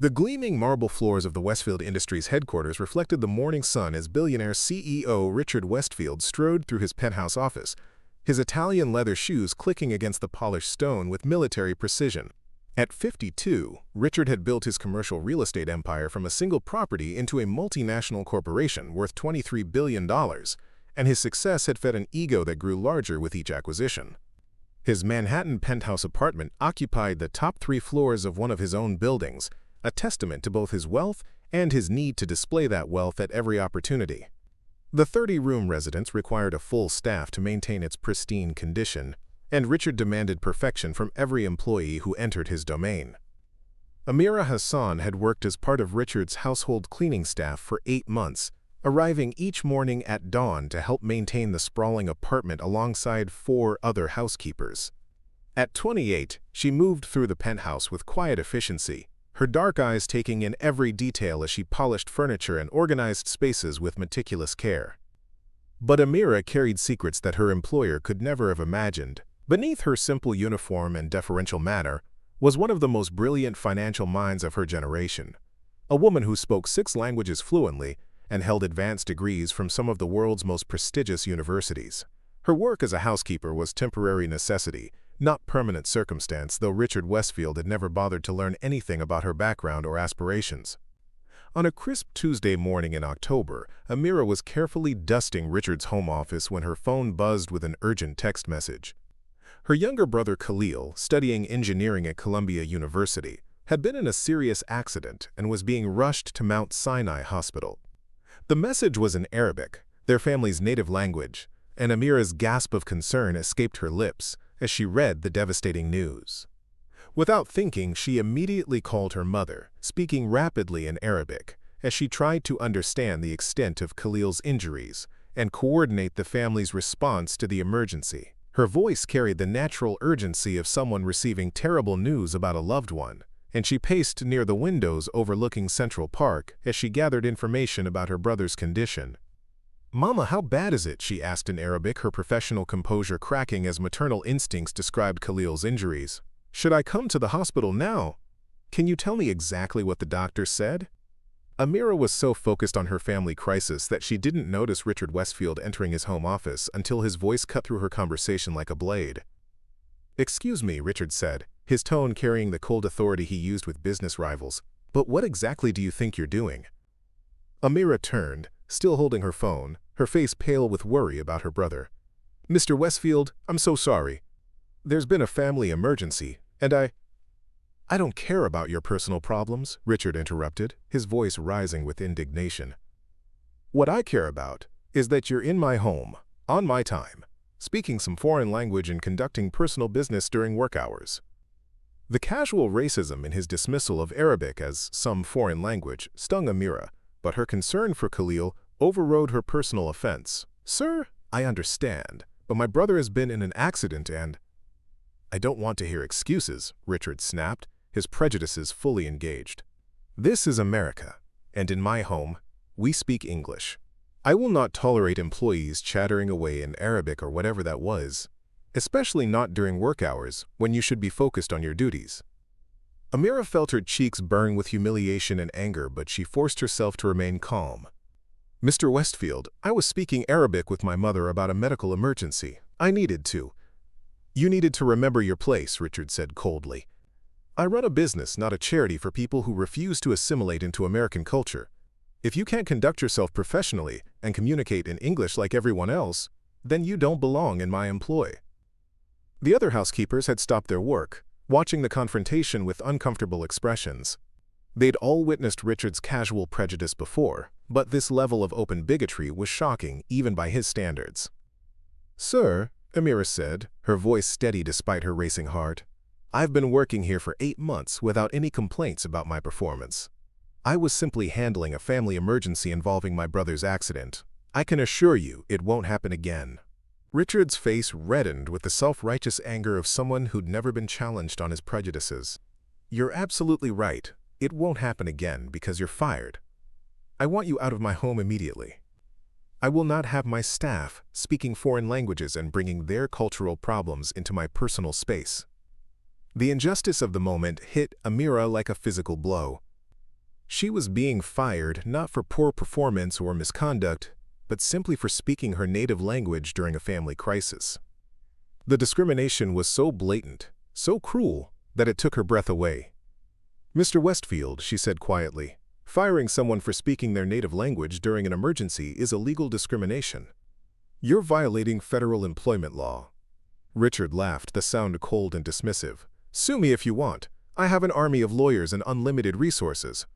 The gleaming marble floors of the Westfield Industries headquarters reflected the morning sun as billionaire CEO Richard Westfield strode through his penthouse office, his Italian leather shoes clicking against the polished stone with military precision. At 52, Richard had built his commercial real estate empire from a single property into a multinational corporation worth $23 billion, and his success had fed an ego that grew larger with each acquisition. His Manhattan penthouse apartment occupied the top 3 floors of one of his own buildings, a testament to both his wealth and his need to display that wealth at every opportunity. The 30-room residence required a full staff to maintain its pristine condition, and Richard demanded perfection from every employee who entered his domain. Amira Hassan had worked as part of Richard's household cleaning staff for 8 months, arriving each morning at dawn to help maintain the sprawling apartment alongside 4 other housekeepers. At 28, she moved through the penthouse with quiet efficiency, her dark eyes taking in every detail as she polished furniture and organized spaces with meticulous care. But Amira carried secrets that her employer could never have imagined. Beneath her simple uniform and deferential manner was one of the most brilliant financial minds of her generation, a woman who spoke 6 languages fluently and held advanced degrees from some of the world's most prestigious universities. Her work as a housekeeper was temporary necessity, not permanent circumstance, though Richard Westfield had never bothered to learn anything about her background or aspirations. On a crisp Tuesday morning in October, Amira was carefully dusting Richard's home office when her phone buzzed with an urgent text message. Her younger brother Khalil, studying engineering at Columbia University, had been in a serious accident and was being rushed to Mount Sinai Hospital. The message was in Arabic, their family's native language, and Amira's gasp of concern escaped her lips as she read the devastating news. Without thinking, she immediately called her mother, speaking rapidly in Arabic, as she tried to understand the extent of Khalil's injuries and coordinate the family's response to the emergency. Her voice carried the natural urgency of someone receiving terrible news about a loved one, and she paced near the windows overlooking Central Park as she gathered information about her brother's condition. "Mama, how bad is it?" she asked in Arabic, her professional composure cracking as maternal instincts described Khalil's injuries. "Should I come to the hospital now? Can you tell me exactly what the doctor said?" Amira was so focused on her family crisis that she didn't notice Richard Westfield entering his home office until his voice cut through her conversation like a blade. "Excuse me," Richard said, his tone carrying the cold authority he used with business rivals, "but what exactly do you think you're doing?" Amira turned, still holding her phone, her face pale with worry about her brother. "Mr. Westfield, I'm so sorry. There's been a family emergency, and I don't care about your personal problems," Richard interrupted, his voice rising with indignation. "What I care about is that you're in my home, on my time, speaking some foreign language and conducting personal business during work hours." The casual racism in his dismissal of Arabic as some foreign language stung Amira, but her concern for Khalil overrode her personal offense. "Sir, I understand, but my brother has been in an accident and—" "I don't want to hear excuses," Richard snapped, his prejudices fully engaged. "This is America, and in my home, we speak English. I will not tolerate employees chattering away in Arabic or whatever that was, especially not during work hours when you should be focused on your duties." Amira felt her cheeks burn with humiliation and anger, but she forced herself to remain calm. "Mr. Westfield, I was speaking Arabic with my mother about a medical emergency. I needed to." "You needed to remember your place," Richard said coldly. "I run a business, not a charity for people who refuse to assimilate into American culture. If you can't conduct yourself professionally and communicate in English like everyone else, then you don't belong in my employ." The other housekeepers had stopped their work, watching the confrontation with uncomfortable expressions. They'd all witnessed Richard's casual prejudice before, but this level of open bigotry was shocking even by his standards. "Sir," Amira said, her voice steady despite her racing heart, "I've been working here for 8 months without any complaints about my performance. I was simply handling a family emergency involving my brother's accident. I can assure you it won't happen again." Richard's face reddened with the self-righteous anger of someone who'd never been challenged on his prejudices. "You're absolutely right. It won't happen again because you're fired. I want you out of my home immediately. I will not have my staff speaking foreign languages and bringing their cultural problems into my personal space." The injustice of the moment hit Amira like a physical blow. She was being fired not for poor performance or misconduct, but simply for speaking her native language during a family crisis. The discrimination was so blatant, so cruel, that it took her breath away. "Mr. Westfield," she said quietly, "firing someone for speaking their native language during an emergency is illegal discrimination. You're violating federal employment law." Richard laughed, the sound cold and dismissive. "Sue me if you want. I have an army of lawyers and unlimited resources.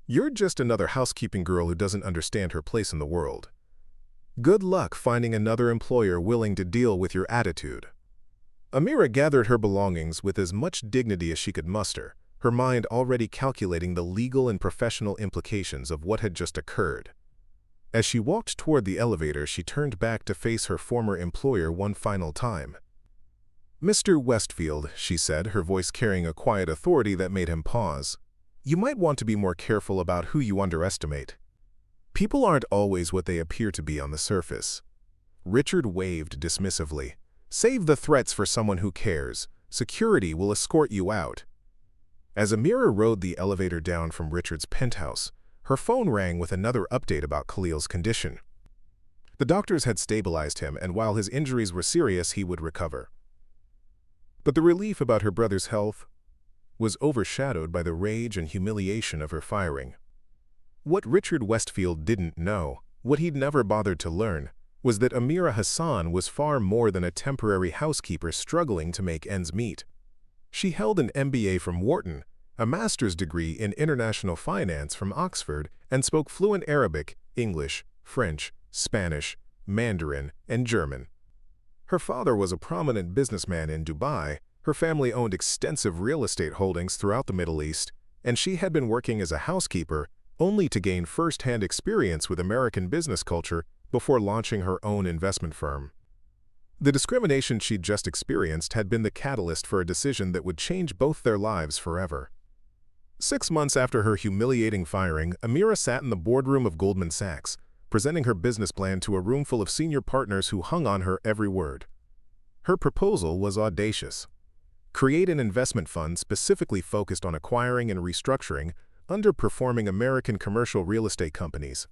You're just another housekeeping girl who doesn't understand her place in the world. Good luck finding another employer willing to deal with your attitude." Amira gathered her belongings with as much dignity as she could muster, her mind already calculating the legal and professional implications of what had just occurred. As she walked toward the elevator, she turned back to face her former employer one final time. "Mr. Westfield," she said, her voice carrying a quiet authority that made him pause, "you might want to be more careful about who you underestimate. People aren't always what they appear to be on the surface." Richard waved dismissively. "Save the threats for someone who cares. Security will escort you out." As Amira rode the elevator down from Richard's penthouse, her phone rang with another update about Khalil's condition. The doctors had stabilized him, and while his injuries were serious, he would recover. But the relief about her brother's health was overshadowed by the rage and humiliation of her firing. What Richard Westfield didn't know, what he'd never bothered to learn, was that Amira Hassan was far more than a temporary housekeeper struggling to make ends meet. She held an MBA from Wharton, a master's degree in international finance from Oxford, and spoke fluent Arabic, English, French, Spanish, Mandarin, and German. Her father was a prominent businessman in Dubai, her family owned extensive real estate holdings throughout the Middle East, and she had been working as a housekeeper only to gain first-hand experience with American business culture before launching her own investment firm. The discrimination she'd just experienced had been the catalyst for a decision that would change both their lives forever. 6 months after her humiliating firing, Amira sat in the boardroom of Goldman Sachs, presenting her business plan to a room full of senior partners who hung on her every word. Her proposal was audacious. Create an investment fund specifically focused on acquiring and restructuring underperforming American commercial real estate companies,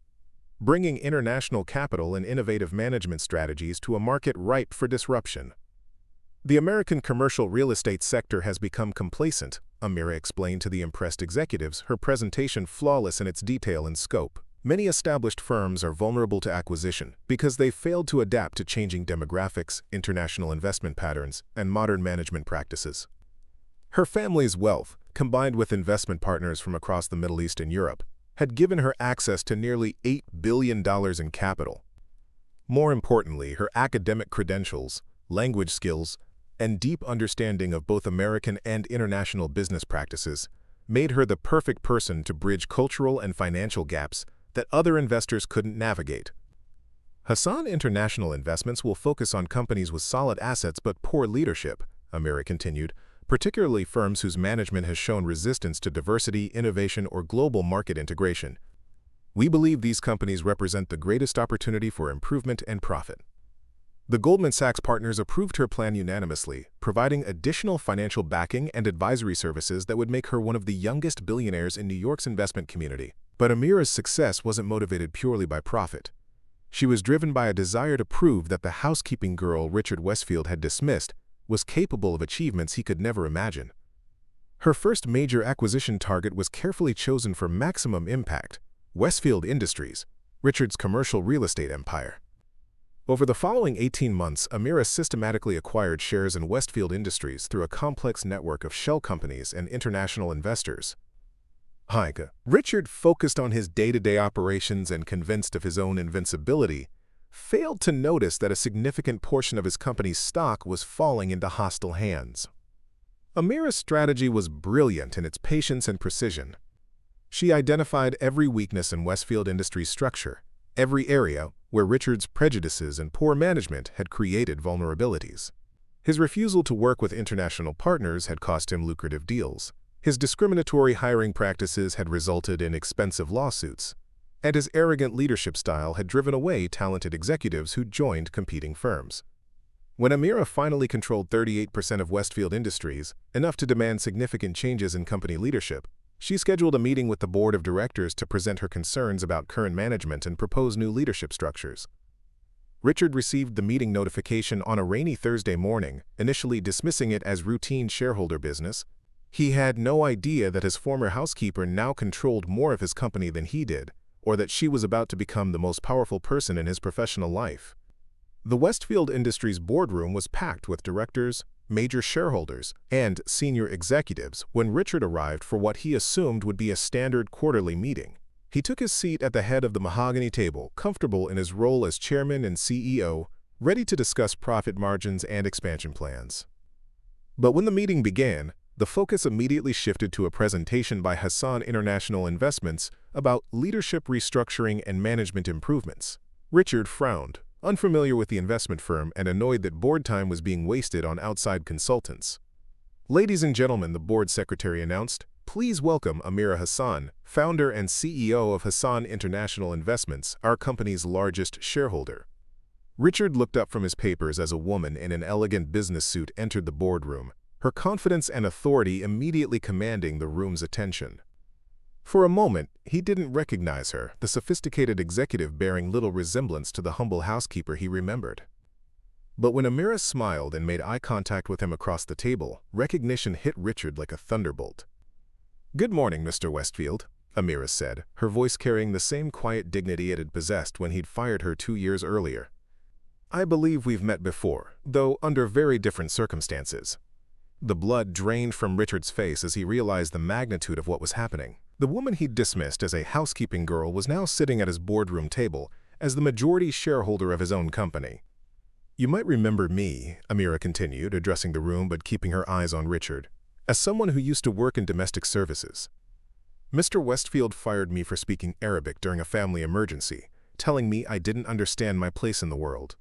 bringing international capital and innovative management strategies to a market ripe for disruption. "The American commercial real estate sector has become complacent," Amira explained to the impressed executives, her presentation flawless in its detail and scope. "Many established firms are vulnerable to acquisition because they failed to adapt to changing demographics, international investment patterns, and modern management practices." Her family's wealth, combined with investment partners from across the Middle East and Europe, had given her access to nearly $8 billion in capital. More importantly, her academic credentials, language skills, and deep understanding of both American and international business practices made her the perfect person to bridge cultural and financial gaps that other investors couldn't navigate. "Hassan International Investments will focus on companies with solid assets but poor leadership," Amira continued, "particularly firms whose management has shown resistance to diversity, innovation, or global market integration. We believe these companies represent the greatest opportunity for improvement and profit." The Goldman Sachs partners approved her plan unanimously, providing additional financial backing and advisory services that would make her one of the youngest billionaires in New York's investment community. But Amira's success wasn't motivated purely by profit. She was driven by a desire to prove that the housekeeping girl Richard Westfield had dismissed was capable of achievements he could never imagine. Her first major acquisition target was carefully chosen for maximum impact: Westfield Industries, Richard's commercial real estate empire. Over the following 18 months, Amira systematically acquired shares in Westfield Industries through a complex network of shell companies and international investors. Richard, focused on his day-to-day operations and convinced of his own invincibility, failed to notice that a significant portion of his company's stock was falling into hostile hands. Amira's strategy was brilliant in its patience and precision. She identified every weakness in Westfield Industries' structure, every area where Richard's prejudices and poor management had created vulnerabilities. His refusal to work with international partners had cost him lucrative deals. His discriminatory hiring practices had resulted in expensive lawsuits, and his arrogant leadership style had driven away talented executives who joined competing firms. When Amira finally controlled 38% of Westfield Industries, enough to demand significant changes in company leadership, She scheduled a meeting with the board of directors to present her concerns about current management and propose new leadership structures. Richard received the meeting notification on a rainy Thursday morning, initially dismissing it as routine shareholder business. He had no idea that his former housekeeper now controlled more of his company than he did, or that she was about to become the most powerful person in his professional life. The Westfield Industries boardroom was packed with directors, major shareholders, and senior executives when Richard arrived for what he assumed would be a standard quarterly meeting. He took his seat at the head of the mahogany table, comfortable in his role as chairman and CEO, ready to discuss profit margins and expansion plans. But when the meeting began, the focus immediately shifted to a presentation by Hassan International Investments about leadership restructuring and management improvements. Richard frowned, unfamiliar with the investment firm and annoyed that board time was being wasted on outside consultants. "Ladies and gentlemen," the board secretary announced, "please welcome Amira Hassan, founder and CEO of Hassan International Investments, our company's largest shareholder." Richard looked up from his papers as a woman in an elegant business suit entered the boardroom, her confidence and authority immediately commanding the room's attention. For a moment, he didn't recognize her, the sophisticated executive bearing little resemblance to the humble housekeeper he remembered. But when Amira smiled and made eye contact with him across the table, recognition hit Richard like a thunderbolt. "Good morning, Mr. Westfield," Amira said, her voice carrying the same quiet dignity it had possessed when he'd fired her 2 years earlier. "I believe we've met before, though under very different circumstances." The blood drained from Richard's face as he realized the magnitude of what was happening. The woman he'd dismissed as a housekeeping girl was now sitting at his boardroom table as the majority shareholder of his own company. "You might remember me," Amira continued, addressing the room but keeping her eyes on Richard, "as someone who used to work in domestic services. Mr. Westfield fired me for speaking Arabic during a family emergency, telling me I didn't understand my place in the world."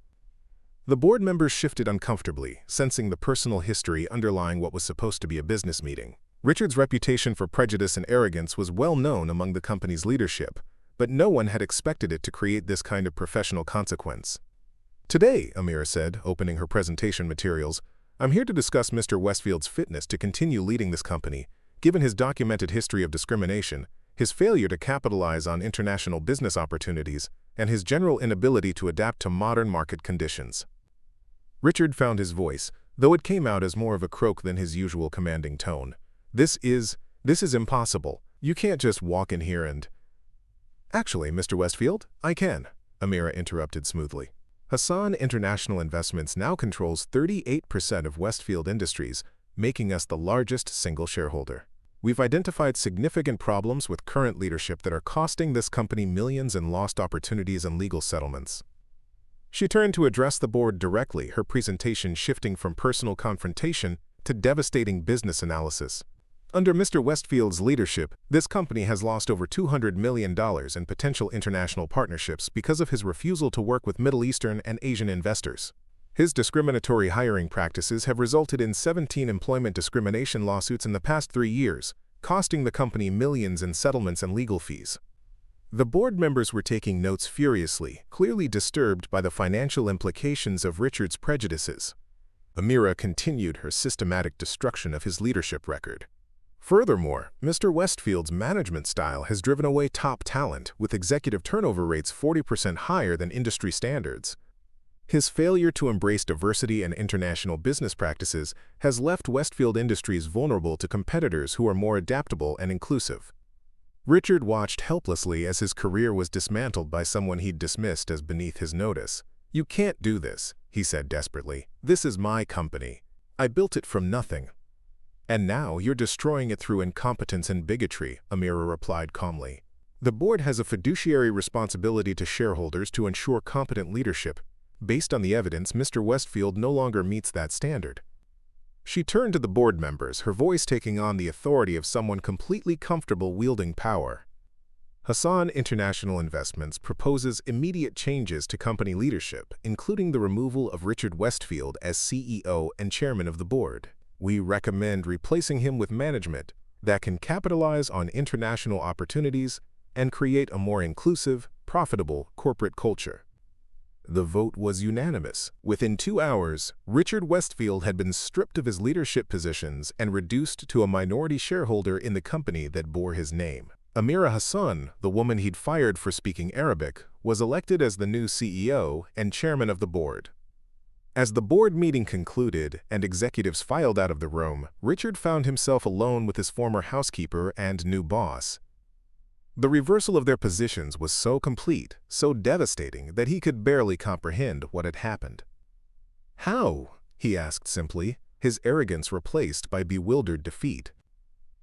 The board members shifted uncomfortably, sensing the personal history underlying what was supposed to be a business meeting. Richard's reputation for prejudice and arrogance was well known among the company's leadership, but no one had expected it to create this kind of professional consequence. "Today," Amira said, opening her presentation materials, "I'm here to discuss Mr. Westfield's fitness to continue leading this company, given his documented history of discrimination, his failure to capitalize on international business opportunities, and his general inability to adapt to modern market conditions." Richard found his voice, though it came out as more of a croak than his usual commanding tone. This is impossible. You can't just walk in here and—" "Actually, Mr. Westfield, I can," Amira interrupted smoothly. "Hassan International Investments now controls 38% of Westfield Industries, making us the largest single shareholder. We've identified significant problems with current leadership that are costing this company millions in lost opportunities and legal settlements." She turned to address the board directly, her presentation shifting from personal confrontation to devastating business analysis. "Under Mr. Westfield's leadership, this company has lost over $200 million in potential international partnerships because of his refusal to work with Middle Eastern and Asian investors. His discriminatory hiring practices have resulted in 17 employment discrimination lawsuits in the past 3 years, costing the company millions in settlements and legal fees." The board members were taking notes furiously, clearly disturbed by the financial implications of Richard's prejudices. Amira continued her systematic destruction of his leadership record. Furthermore, Mr. Westfield's management style has driven away top talent, with executive turnover rates 40% higher than industry standards. His failure to embrace diversity and international business practices has left Westfield Industries vulnerable to competitors who are more adaptable and inclusive. Richard watched helplessly as his career was dismantled by someone he'd dismissed as beneath his notice. "You can't do this," he said desperately. "This is my company. I built it from nothing." "And now you're destroying it through incompetence and bigotry," Amira replied calmly. "The board has a fiduciary responsibility to shareholders to ensure competent leadership. Based on the evidence, Mr. Westfield no longer meets that standard." She turned to the board members, her voice taking on the authority of someone completely comfortable wielding power. "Hassan International Investments proposes immediate changes to company leadership, including the removal of Richard Westfield as CEO and chairman of the board. We recommend replacing him with management that can capitalize on international opportunities and create a more inclusive, profitable corporate culture." The vote was unanimous. Within 2 hours, Richard Westfield had been stripped of his leadership positions and reduced to a minority shareholder in the company that bore his name. Amira Hassan, the woman he'd fired for speaking Arabic, was elected as the new CEO and chairman of the board. As the board meeting concluded and executives filed out of the room, Richard found himself alone with his former housekeeper and new boss. The reversal of their positions was so complete, so devastating, that he could barely comprehend what had happened. "How?" he asked simply, his arrogance replaced by bewildered defeat.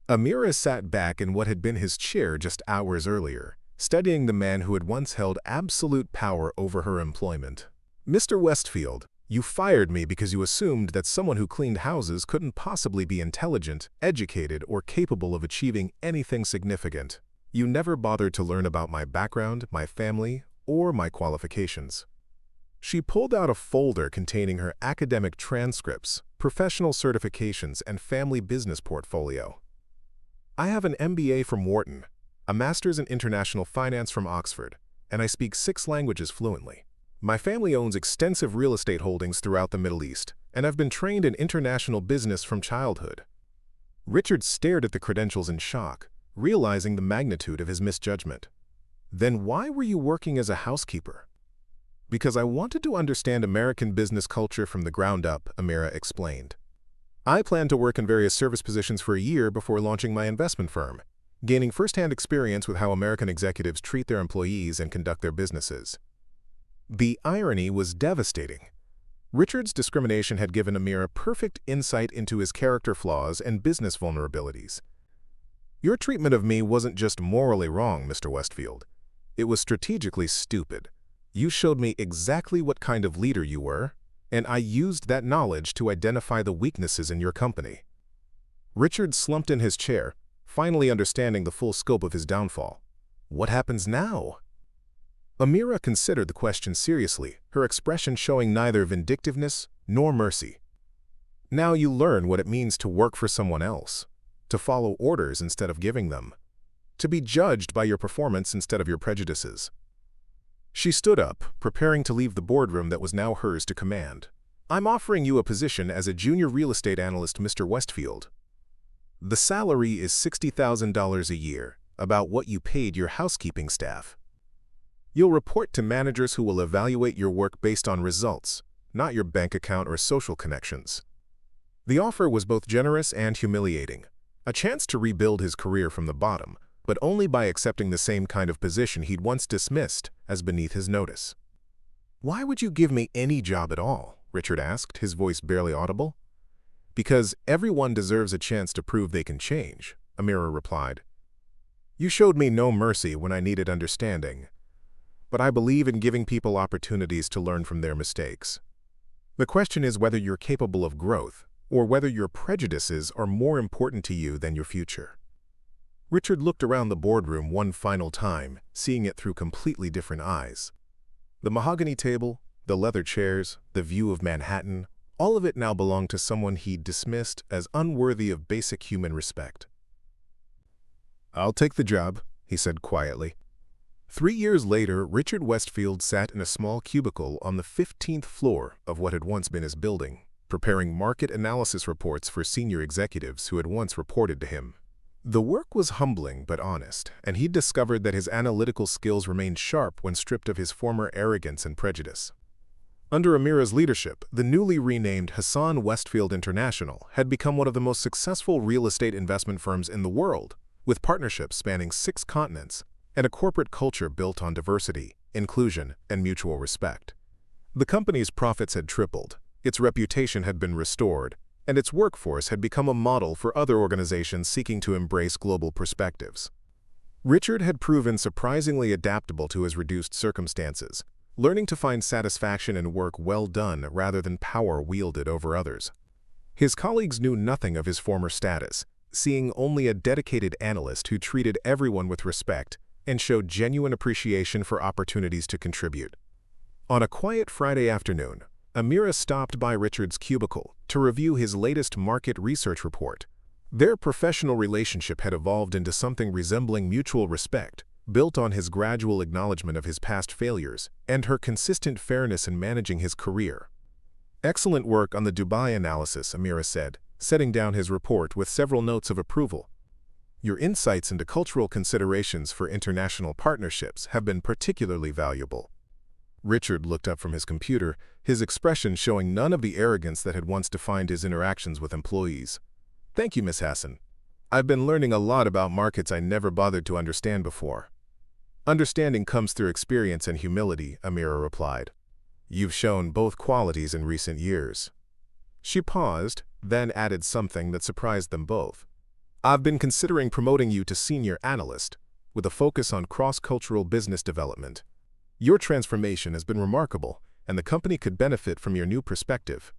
Amira sat back in what had been his chair just hours earlier, studying the man who had once held absolute power over her employment. "Mr. Westfield, you fired me because you assumed that someone who cleaned houses couldn't possibly be intelligent, educated, or capable of achieving anything significant. You never bothered to learn about my background, my family, or my qualifications." She pulled out a folder containing her academic transcripts, professional certifications, and family business portfolio. "I have an MBA from Wharton, a master's in international finance from Oxford, and I speak 6 languages fluently. My family owns extensive real estate holdings throughout the Middle East, and I've been trained in international business from childhood." Richard stared at the credentials in shock, realizing the magnitude of his misjudgment. "Then why were you working as a housekeeper?" "Because I wanted to understand American business culture from the ground up," Amira explained. "I plan to work in various service positions for a year before launching my investment firm, gaining first-hand experience with how American executives treat their employees and conduct their businesses." The irony was devastating. Richard's discrimination had given Amira perfect insight into his character flaws and business vulnerabilities. "Your treatment of me wasn't just morally wrong, Mr. Westfield. It was strategically stupid. You showed me exactly what kind of leader you were, and I used that knowledge to identify the weaknesses in your company." Richard slumped in his chair, finally understanding the full scope of his downfall. "What happens now?" Amira considered the question seriously, her expression showing neither vindictiveness nor mercy. "Now you learn what it means to work for someone else, to follow orders instead of giving them, to be judged by your performance instead of your prejudices." She stood up, preparing to leave the boardroom that was now hers to command. "I'm offering you a position as a junior real estate analyst, Mr. Westfield. The salary is $60,000 a year, about what you paid your housekeeping staff. You'll report to managers who will evaluate your work based on results, not your bank account or social connections." The offer was both generous and humiliating, a chance to rebuild his career from the bottom, but only by accepting the same kind of position he'd once dismissed as beneath his notice. "Why would you give me any job at all?" Richard asked, his voice barely audible. "Because everyone deserves a chance to prove they can change," Amira replied. "You showed me no mercy when I needed understanding, but I believe in giving people opportunities to learn from their mistakes. The question is whether you're capable of growth, or whether your prejudices are more important to you than your future." Richard looked around the boardroom one final time, seeing it through completely different eyes. The mahogany table, the leather chairs, the view of Manhattan, all of it now belonged to someone he'd dismissed as unworthy of basic human respect. "I'll take the job," he said quietly. 3 years later, Richard Westfield sat in a small cubicle on the 15th floor of what had once been his building, preparing market analysis reports for senior executives who had once reported to him. The work was humbling but honest, and he'd discovered that his analytical skills remained sharp when stripped of his former arrogance and prejudice. Under Amira's leadership, the newly renamed Hassan Westfield International had become one of the most successful real estate investment firms in the world, with partnerships spanning 6 continents and a corporate culture built on diversity, inclusion, and mutual respect. The company's profits had tripled, its reputation had been restored, and its workforce had become a model for other organizations seeking to embrace global perspectives. Richard had proven surprisingly adaptable to his reduced circumstances, learning to find satisfaction in work well done rather than power wielded over others. His colleagues knew nothing of his former status, seeing only a dedicated analyst who treated everyone with respect and showed genuine appreciation for opportunities to contribute. On a quiet Friday afternoon, Amira stopped by Richard's cubicle to review his latest market research report. Their professional relationship had evolved into something resembling mutual respect, built on his gradual acknowledgement of his past failures and her consistent fairness in managing his career. "Excellent work on the Dubai analysis," Amira said, setting down his report with several notes of approval. "Your insights into cultural considerations for international partnerships have been particularly valuable." Richard looked up from his computer, his expression showing none of the arrogance that had once defined his interactions with employees. "Thank you, Miss Hassan. I've been learning a lot about markets I never bothered to understand before." "Understanding comes through experience and humility," Amira replied. "You've shown both qualities in recent years." She paused, then added something that surprised them both. "I've been considering promoting you to senior analyst, with a focus on cross-cultural business development. Your transformation has been remarkable, and the company could benefit from your new perspective."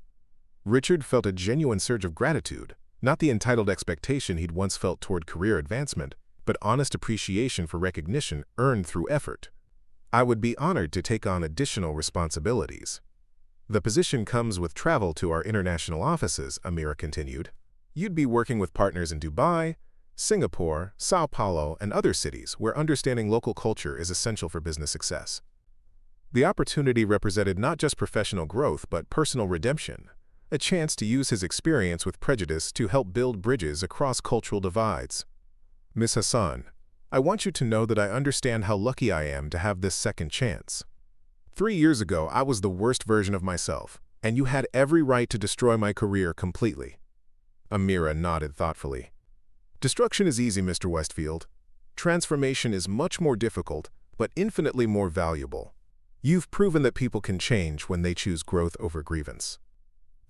Richard felt a genuine surge of gratitude, not the entitled expectation he'd once felt toward career advancement, but honest appreciation for recognition earned through effort. "I would be honored to take on additional responsibilities. The position comes with travel to our international offices," Amira continued. "You'd be working with partners in Dubai, Singapore, Sao Paulo, and other cities where understanding local culture is essential for business success." The opportunity represented not just professional growth but personal redemption, a chance to use his experience with prejudice to help build bridges across cultural divides. "Miss Hassan, I want you to know that I understand how lucky I am to have this second chance. 3 years ago, I was the worst version of myself, and you had every right to destroy my career completely." Amira nodded thoughtfully. "Destruction is easy, Mr. Westfield. Transformation is much more difficult, but infinitely more valuable. You've proven that people can change when they choose growth over grievance."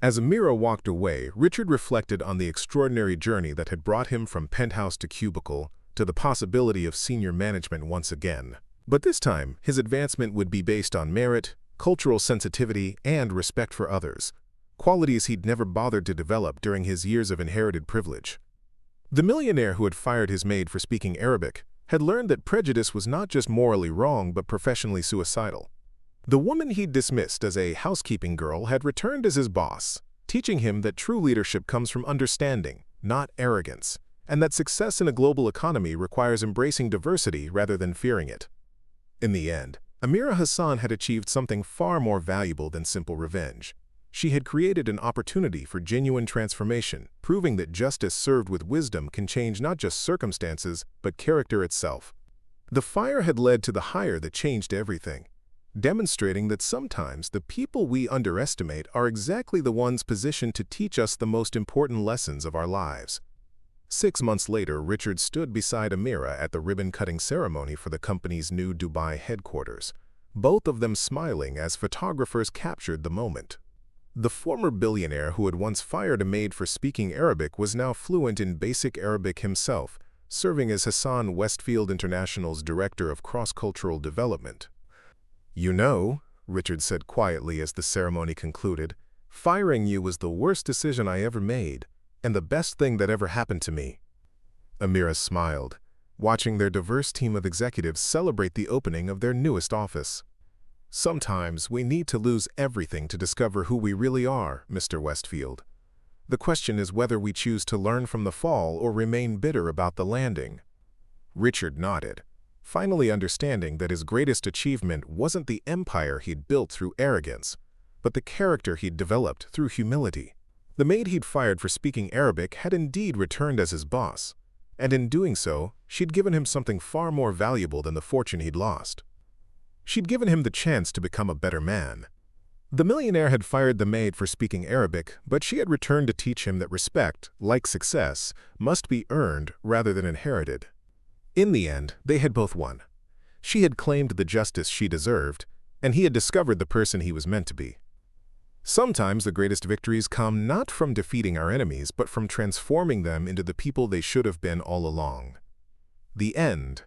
As Amira walked away, Richard reflected on the extraordinary journey that had brought him from penthouse to cubicle to the possibility of senior management once again. But this time, his advancement would be based on merit, cultural sensitivity, and respect for others, qualities he'd never bothered to develop during his years of inherited privilege. The millionaire who had fired his maid for speaking Arabic had learned that prejudice was not just morally wrong but professionally suicidal. The woman he'd dismissed as a housekeeping girl had returned as his boss, teaching him that true leadership comes from understanding, not arrogance, and that success in a global economy requires embracing diversity rather than fearing it. In the end, Amira Hassan had achieved something far more valuable than simple revenge. She had created an opportunity for genuine transformation, proving that justice served with wisdom can change not just circumstances, but character itself. The fire had led to the hire that changed everything, demonstrating that sometimes the people we underestimate are exactly the ones positioned to teach us the most important lessons of our lives. 6 months later, Richard stood beside Amira at the ribbon-cutting ceremony for the company's new Dubai headquarters, both of them smiling as photographers captured the moment. The former billionaire who had once fired a maid for speaking Arabic was now fluent in basic Arabic himself, serving as Hassan Westfield International's Director of Cross-Cultural Development. "You know," Richard said quietly as the ceremony concluded, "firing you was the worst decision I ever made, and the best thing that ever happened to me." Amira smiled, watching their diverse team of executives celebrate the opening of their newest office. "Sometimes we need to lose everything to discover who we really are, Mr. Westfield. The question is whether we choose to learn from the fall or remain bitter about the landing." Richard nodded, finally understanding that his greatest achievement wasn't the empire he'd built through arrogance, but the character he'd developed through humility. The maid he'd fired for speaking Arabic had indeed returned as his boss, and in doing so, she'd given him something far more valuable than the fortune he'd lost. She'd given him the chance to become a better man. The millionaire had fired the maid for speaking Arabic, but she had returned to teach him that respect, like success, must be earned rather than inherited. In the end, they had both won. She had claimed the justice she deserved, and he had discovered the person he was meant to be. Sometimes the greatest victories come not from defeating our enemies, but from transforming them into the people they should have been all along. The end.